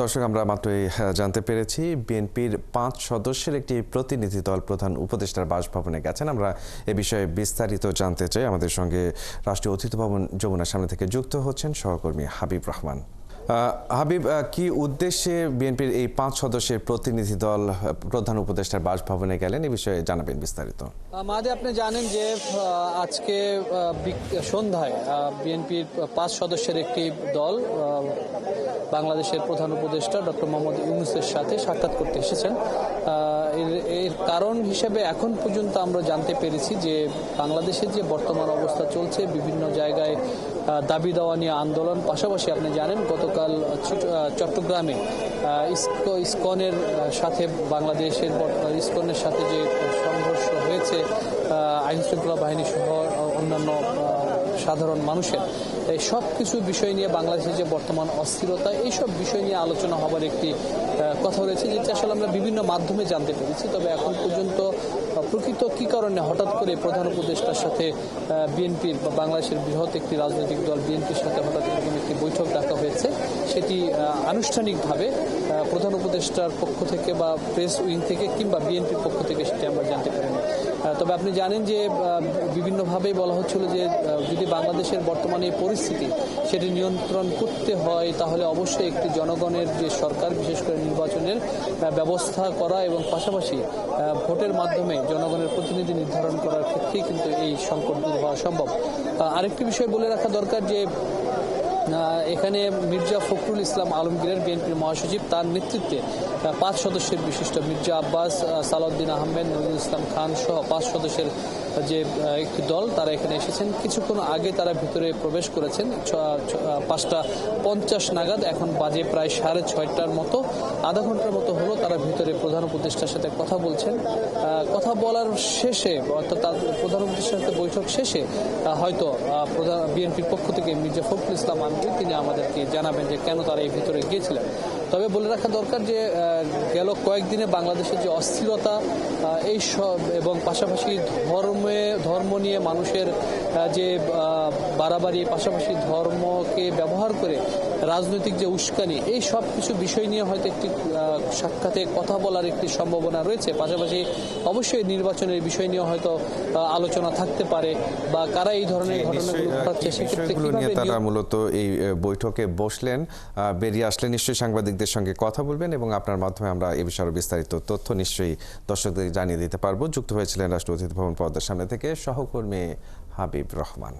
দর্শক, আমরা মাত্রই জানতে পেরেছি বিএনপির 5 সদস্যের একটি প্রতিনিধি দল প্রধান উপদেষ্টার বাসভবনে গেছেন। আমরা এ বিষয়ে বিস্তারিত জানতে চাই। আমাদের সঙ্গে রাষ্ট্রীয় অতিথি ভবন যমুনার সামনে থেকে যুক্ত হচ্ছেন সহকর্মী হাবিব রহমান। হাবিব, কি উদ্দেশ্যে বিএনপির এই 5 সদস্যের প্রতিনিধি দল প্রধান উপদেষ্টার বাসভবনে গেলেন, এ বিষয়ে জানাবেন বিস্তারিত। মাহাদি, আপনি জানেন যে আজকে সন্ধ্যায় বিএনপির 5 সদস্যের একটি দল বাংলাদেশের প্রধান উপদেষ্টা ডক্টর মোহাম্মদ ইউনূসের সাথে সাক্ষাৎ করতে এসেছেন। এর কারণ হিসেবে এখন পর্যন্ত আমরা জানতে পেরেছি যে বাংলাদেশের যে বর্তমান অবস্থা চলছে, বিভিন্ন জায়গায় দাবি দেওয়া নিয়ে আন্দোলন, পাশাপাশি আপনি জানেন গতকাল চট্টগ্রামে ইসকনের সাথে বাংলাদেশের ইসকনের সাথে যে সংঘর্ষ হয়েছে আইনশৃঙ্খলা বাহিনী সহ অন্যান্য সাধারণ মানুষের, এই সব কিছু বিষয় নিয়ে বাংলাদেশের যে বর্তমান অস্থিরতা, এইসব বিষয় নিয়ে আলোচনা হবার একটি কথা রয়েছে, যেটা আসলে আমরা বিভিন্ন মাধ্যমে জানতে পেরেছি। তবে এখন পর্যন্ত প্রকৃত কী কারণে হঠাৎ করে প্রধান উপদেষ্টার সাথে বিএনপির বা বাংলাদেশের বৃহৎ একটি রাজনৈতিক দল বিএনপির সাথে হঠাৎ এরকম একটি বৈঠক ডাকা হয়েছে, সেটি আনুষ্ঠানিকভাবে প্রধান উপদেষ্টার পক্ষ থেকে বা প্রেস উইং থেকে কিংবা বিএনপির পক্ষ থেকে সেটি আমরা জানতে পারিনি। তবে আপনি জানেন যে বিভিন্নভাবেই বলা হচ্ছিল যে যদি বাংলাদেশের বর্তমানে এই পরিস্থিতি সেটি নিয়ন্ত্রণ করতে হয়, তাহলে অবশ্যই একটি জনগণের যে সরকার, বিশেষ করে নির্বাচনের ব্যবস্থা করা এবং পাশাপাশি ভোটের মাধ্যমে জনগণের প্রতিনিধি নির্ধারণ করার ক্ষেত্রেই কিন্তু এই সংকট দূর হওয়া সম্ভব। আরেকটি বিষয় বলে রাখা দরকার যে এখানে মির্জা ফখরুল ইসলাম আলমগীরের বিএনপির মহাসচিব, তার নেতৃত্বে 5 সদস্যের বিশিষ্ট মির্জা আব্বাস, সালাউদ্দিন আহমেদ, নজরুল ইসলাম খান সহ 5 সদস্যের যে একটি দল, তারা এখানে এসেছেন। কিছুক্ষণ আগে তারা ভিতরে প্রবেশ করেছেন 5:50 নাগাদ। এখন বাজে প্রায় 6:30টার মতো, আধা ঘন্টার মতো হলো তারা ভিতরে প্রধান উপদেষ্টার সাথে কথা বলছেন। কথা বলার শেষে, অর্থাৎ প্রধান উপদেষ্টার সাথে বৈঠক শেষে হয়তো বিএনপির পক্ষ থেকে মির্জা ফখরুল ইসলাম আলমগীর তিনি আমাদেরকে জানাবেন যে কেন তারা এই ভিতরে গিয়েছিলেন। তবে বলে রাখা দরকার যে গেল কয়েকদিনে বাংলাদেশের যে অস্থিরতা এই সব এবং পাশাপাশি ধর্ম নিয়ে মানুষের যে বাড়াবাড়ি, পাশাপাশি ধর্মকে ব্যবহার করে রাজনৈতিক যে উস্কানি, এই সব কিছু বিষয় নিয়ে হয়তো একটি সাক্ষাতে কথা বলার একটি সম্ভাবনা রয়েছে। পাশাপাশি অবশ্যই নির্বাচনের বিষয় নিয়ে হয়তো আলোচনা থাকতে পারে, বা কারা এই ধরনের ঘটনাগুলো ঘটাচ্ছে সেক্ষেত্রে তারা মূলত এই বৈঠকে বসলেন, বেরিয়ে আসলে নিশ্চয়ই সাংবাদিকদের সঙ্গে কথা বলবেন এবং আপনার মাধ্যমে আমরা এ বিষয়ে বিস্তারিত তথ্য নিশ্চয়ই দর্শকদের জানিয়ে দিতে পারবো। যুক্ত হয়েছিলেন রাষ্ট্রীয় অতিথি ভবন পর্দার সামনে থেকে সহকর্মী হাবিব রহমান।